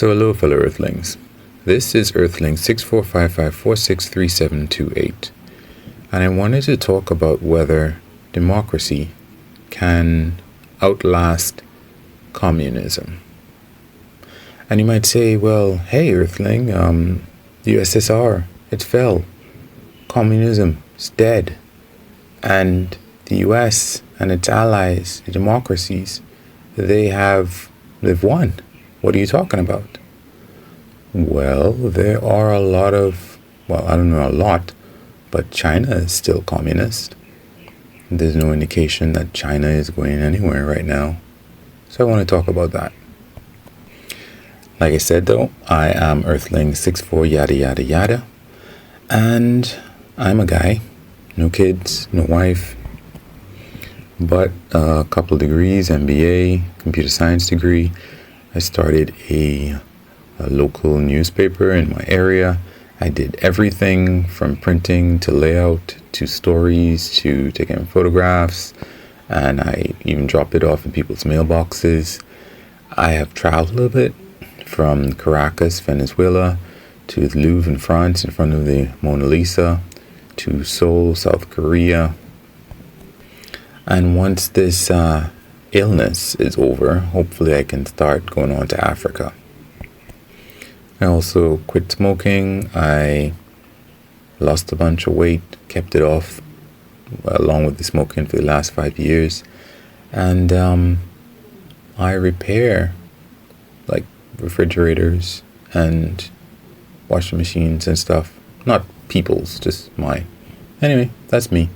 So hello fellow Earthlings. This is Earthling 6455463728, and I wanted to talk about whether democracy can outlast communism. And you might say, well, hey Earthling, the USSR, it fell. Communism is dead. And the US and its allies, the democracies, they've won. What are you talking about? Well, there are a lot of, well, I don't know a lot, but China is still communist. There's no indication that China is going anywhere right now. So I want to talk about that. Like I said though, I am Earthling 64 yada yada yada. And I'm a guy. No kids, no wife. But a couple of degrees, MBA, computer science degree. I started a local newspaper in my area. I did everything from printing to layout to stories to taking photographs, and I even dropped it off in people's mailboxes. I have traveled a little bit from Caracas, Venezuela, to the Louvre in France in front of the Mona Lisa, to Seoul, South Korea. And once this illness is over, hopefully I can start going on to Africa. I also quit smoking. I lost a bunch of weight, kept it off along with the smoking for the last 5 years. And I repair like refrigerators and washing machines and stuff. Not people's, just mine. Anyway, that's me.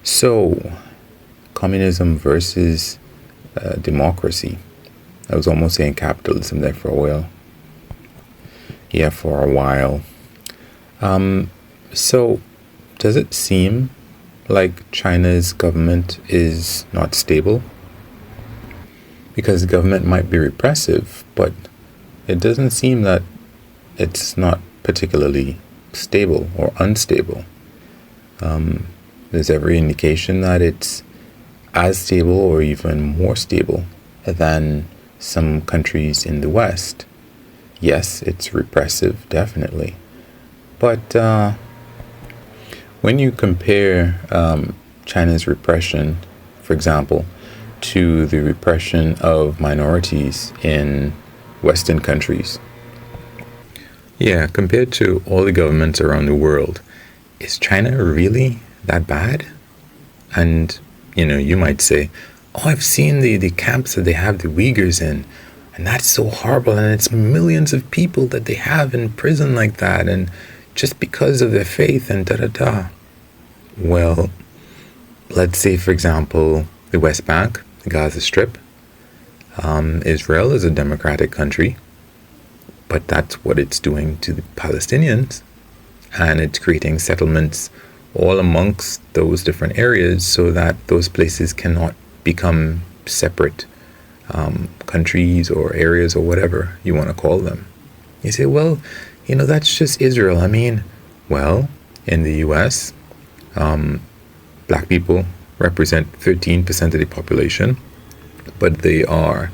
So, communism versus democracy. I was almost saying capitalism there for a while. Yeah, for a while. So, does it seem like China's government is not stable? Because the government might be repressive, but it doesn't seem that it's not particularly stable or unstable. There's every indication that it's as stable or even more stable than some countries in the West. Yes, it's repressive, definitely. But when you compare China's repression, for example, to the repression of minorities in Western countries, yeah, compared to all the governments around the world, is China really that bad? And you might say, oh, I've seen the camps that they have the Uyghurs in, and that's so horrible, and it's millions of people that they have in prison like that, and just because of their faith and da-da-da. Well, let's say, for example, the West Bank, the Gaza Strip. Israel is a democratic country, but that's what it's doing to the Palestinians, and it's creating settlements all amongst those different areas so that those places cannot become separate countries or areas or whatever you want to call them. You say, well, that's just Israel. I mean, well, in the US, black people represent 13% of the population, but they are,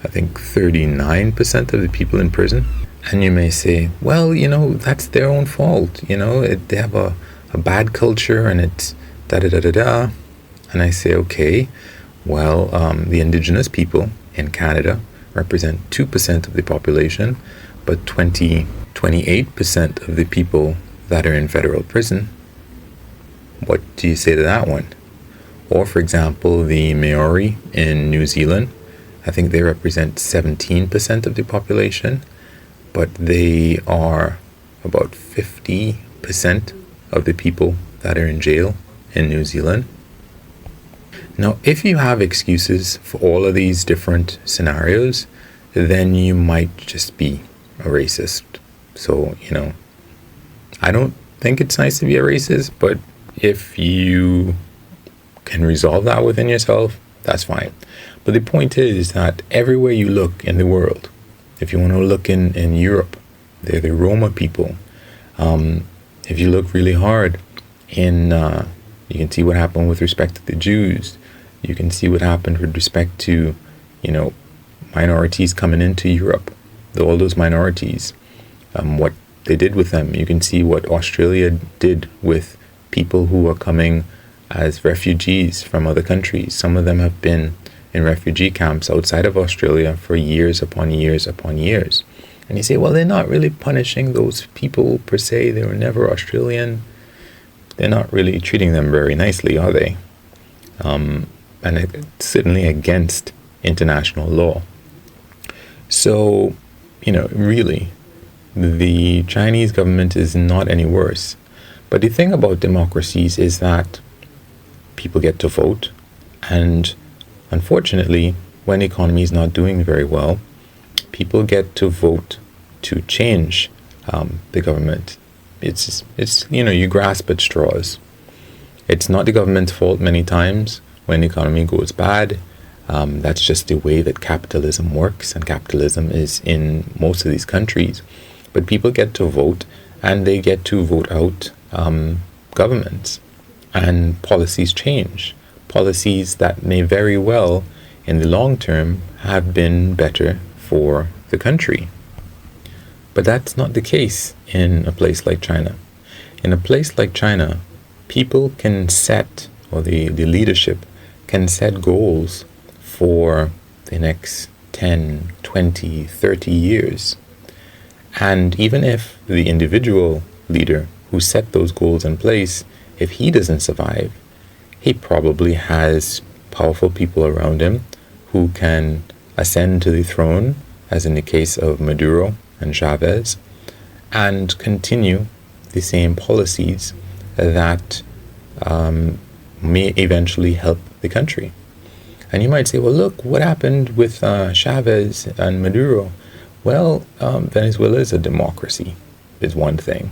I think, 39% of the people in prison. And you may say, well, that's their own fault. They have a bad culture and it's da-da-da-da-da. And I say, okay, well, the indigenous people in Canada represent 2% of the population, but 28% of the people that are in federal prison. What do you say to that one? Or, for example, the Maori in New Zealand, I think they represent 17% of the population, but they are about 50% of the people that are in jail in New Zealand. Now, if you have excuses for all of these different scenarios, then you might just be a racist. So, I don't think it's nice to be a racist, but if you can resolve that within yourself, that's fine. But the point is that everywhere you look in the world, if you want to look in Europe, they're the Roma people. If you look really hard you can see what happened with respect to the Jews. You can see what happened with respect to, minorities coming into Europe. all those minorities, what they did with them. You can see what Australia did with people who are coming as refugees from other countries. Some of them have been in refugee camps outside of Australia for years upon years upon years. And you say, well, they're not really punishing those people per se. They were never Australian. They're not really treating them very nicely, are they? And it's certainly against international law. So, really, the Chinese government is not any worse. But the thing about democracies is that people get to vote, and unfortunately, when the economy is not doing very well, people get to vote to change the government. It's you grasp at straws. It's not the government's fault many times when the economy goes bad. That's just the way that capitalism works, and capitalism is in most of these countries. But people get to vote, and they get to vote out governments, and policies change. Policies that may very well, in the long term, have been better for the country. But that's not the case in a place like China. In a place like China, people can set, or the leadership can set goals for the next 10, 20, 30 years. And even if the individual leader who set those goals in place, if he doesn't survive, he probably has powerful people around him who can ascend to the throne, as in the case of Maduro and Chavez, and continue the same policies that may eventually help the country. And you might say, well, look, what happened with Chavez and Maduro? Well, Venezuela is a democracy, is one thing.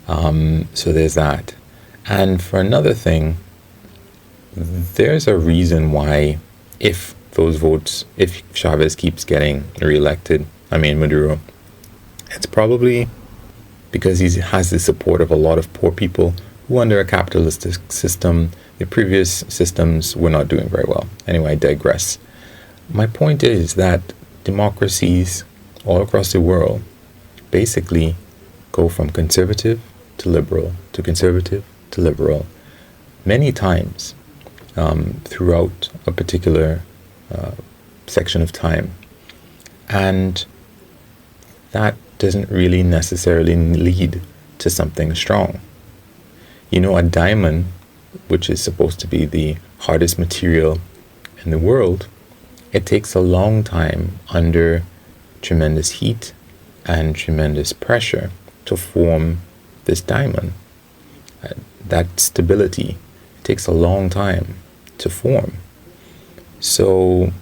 So there's that. And for another thing, there's a reason why if Chavez keeps getting reelected, Maduro, it's probably because he has the support of a lot of poor people who, under a capitalistic system, the previous systems were not doing very well. Anyway, I digress. My point is that democracies all across the world basically go from conservative to liberal to conservative to liberal many times throughout a particular section of time. And that doesn't really necessarily lead to something strong. A diamond, which is supposed to be the hardest material in the world, it takes a long time under tremendous heat and tremendous pressure to form this diamond. That stability, it takes a long time to form. So,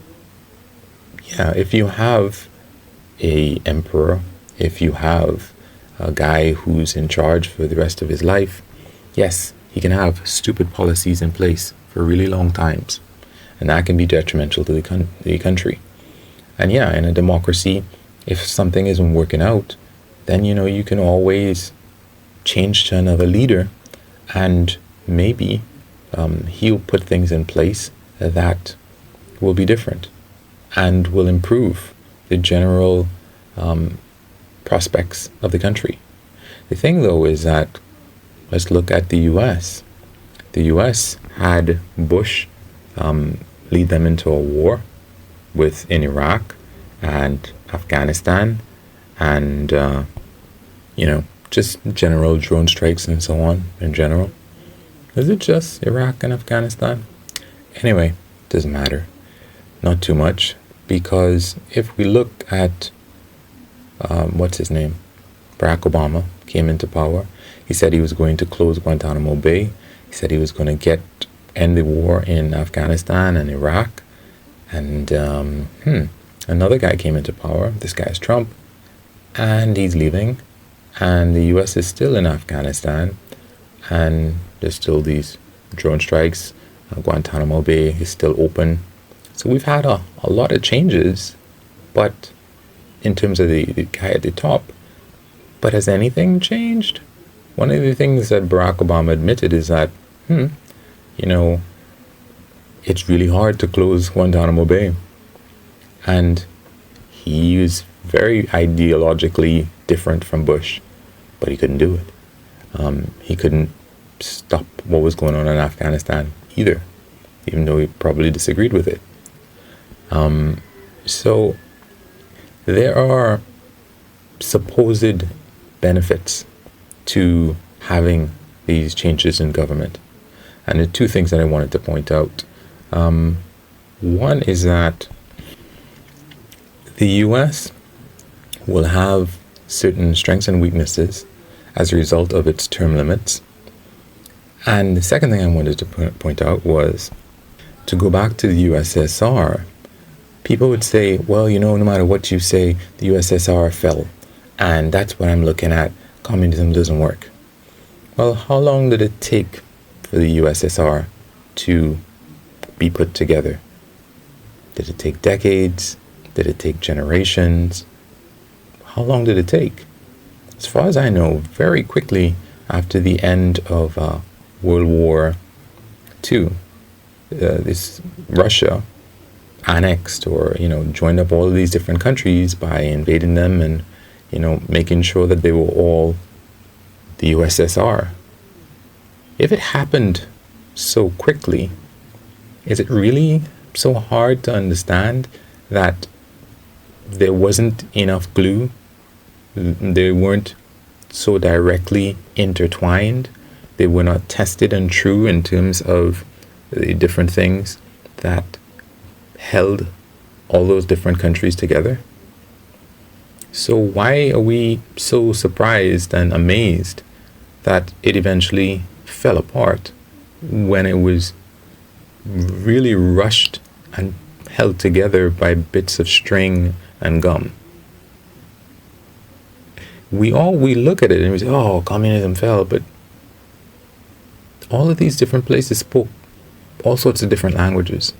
if you have a emperor, if you have a guy who's in charge for the rest of his life, yes, he can have stupid policies in place for really long times, and that can be detrimental to the country. And in a democracy, if something isn't working out, then you can always change to another leader, and maybe he'll put things in place that will be different and will improve the general prospects of the country. The thing, though, is that let's look at the U.S. The U.S. had Bush lead them into a war in Iraq and Afghanistan, and just general drone strikes and so on in general. Is it just Iraq and Afghanistan? Anyway, doesn't matter. Not too much, because if we look at what's his name? Barack Obama came into power. He said he was going to close Guantanamo Bay. He said he was going to end the war in Afghanistan and Iraq. And another guy came into power. This guy is Trump. And he's leaving. And the U.S. is still in Afghanistan. And there's still these drone strikes. Guantanamo Bay is still open. So we've had a lot of changes. But in terms of the guy at the top, but has anything changed? One of the things that Barack Obama admitted is that, it's really hard to close Guantanamo Bay. And he is very ideologically different from Bush, but he couldn't do it. He couldn't stop what was going on in Afghanistan either, even though he probably disagreed with it. So there are supposed benefits to having these changes in government. And the two things that I wanted to point out. One is that the US will have certain strengths and weaknesses as a result of its term limits. And the second thing I wanted to point out was to go back to the USSR. People would say, well, no matter what you say, the USSR fell. And that's what I'm looking at. Communism doesn't work. Well, how long did it take for the USSR to be put together? Did it take decades? Did it take generations? How long did it take? As far as I know, very quickly after the end of World War II, this Russia annexed or joined up all of these different countries by invading them and making sure that they were all the USSR. If it happened so quickly, is it really so hard to understand that there wasn't enough glue? They weren't so directly intertwined. They were not tested and true in terms of the different things that held all those different countries together. So why are we so surprised and amazed that it eventually fell apart when it was really rushed and held together by bits of string and gum? We look at it and we say, oh, communism fell, but all of these different places spoke all sorts of different languages,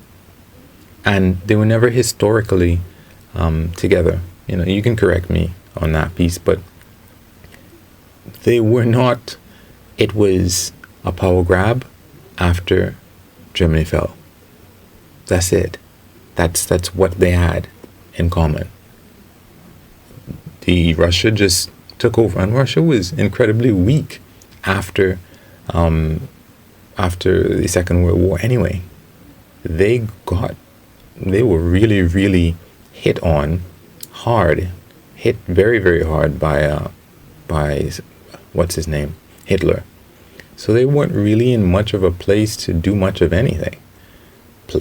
and they were never historically together. You can correct me on that piece, but they were not. It was a power grab after Germany fell. That's it. That's what they had in common. Russia just took over, and Russia was incredibly weak after the Second World War. Anyway, they were really, really hit very, very hard by what's his name, Hitler. So they weren't really in much of a place to do much of anything.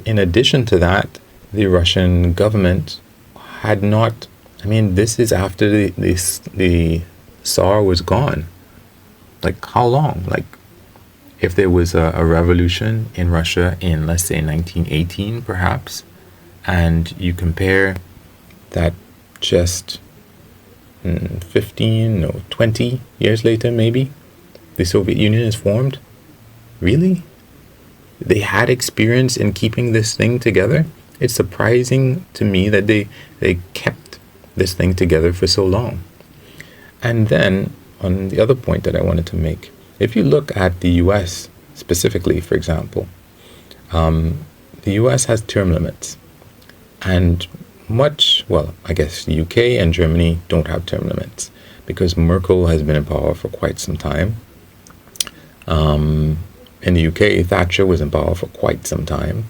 In addition to that, the Russian government had not. This is after the Tsar was gone. Like, how long? Like, if there was a revolution in Russia in, let's say, 1918, perhaps, and you compare that just 20 years later, maybe, the Soviet Union is formed. Really? They had experience in keeping this thing together? It's surprising to me that they kept this thing together for so long. And then, on the other point that I wanted to make, if you look at the US specifically, for example, the US has term limits. And I guess the UK and Germany don't have term limits because Merkel has been in power for quite some time. In the UK, Thatcher was in power for quite some time.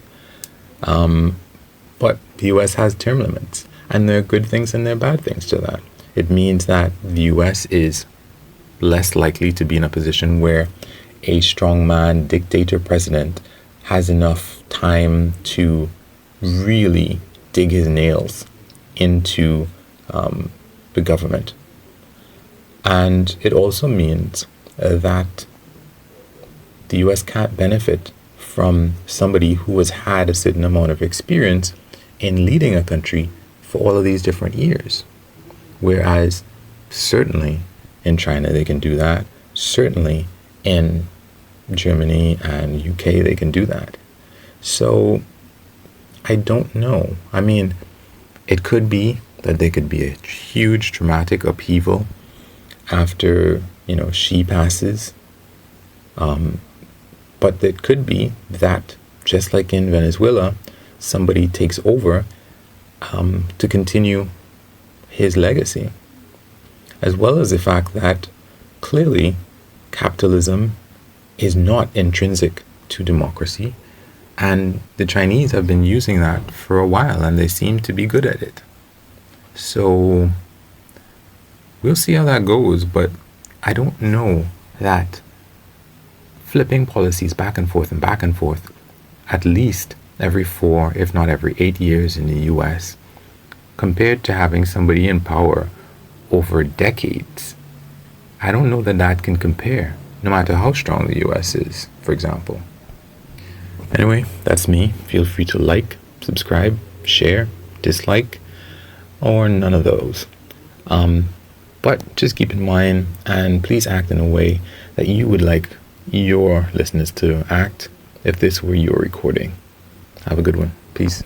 But the US has term limits. And there are good things and there are bad things to that. It means that the US is less likely to be in a position where a strongman dictator president has enough time to really dig his nails into the government. And it also means that the US can't benefit from somebody who has had a certain amount of experience in leading a country for all of these different years. Whereas certainly in China they can do that. Certainly in Germany and UK they can do that. So I don't know. It could be that there could be a huge dramatic upheaval after, Xi passes. But it could be that, just like in Venezuela, somebody takes over to continue his legacy, as well as the fact that clearly capitalism is not intrinsic to democracy, and the Chinese have been using that for a while and they seem to be good at it. So we'll see how that goes, but I don't know that flipping policies back and forth at least every 4, if not every 8 years in the US, compared to having somebody in power over decades, I don't know that that can compare, no matter how strong the US is, for example. Anyway, that's me. Feel free to like, subscribe, share, dislike, or none of those. But just keep in mind, and please act in a way that you would like your listeners to act if this were your recording. Have a good one. Peace.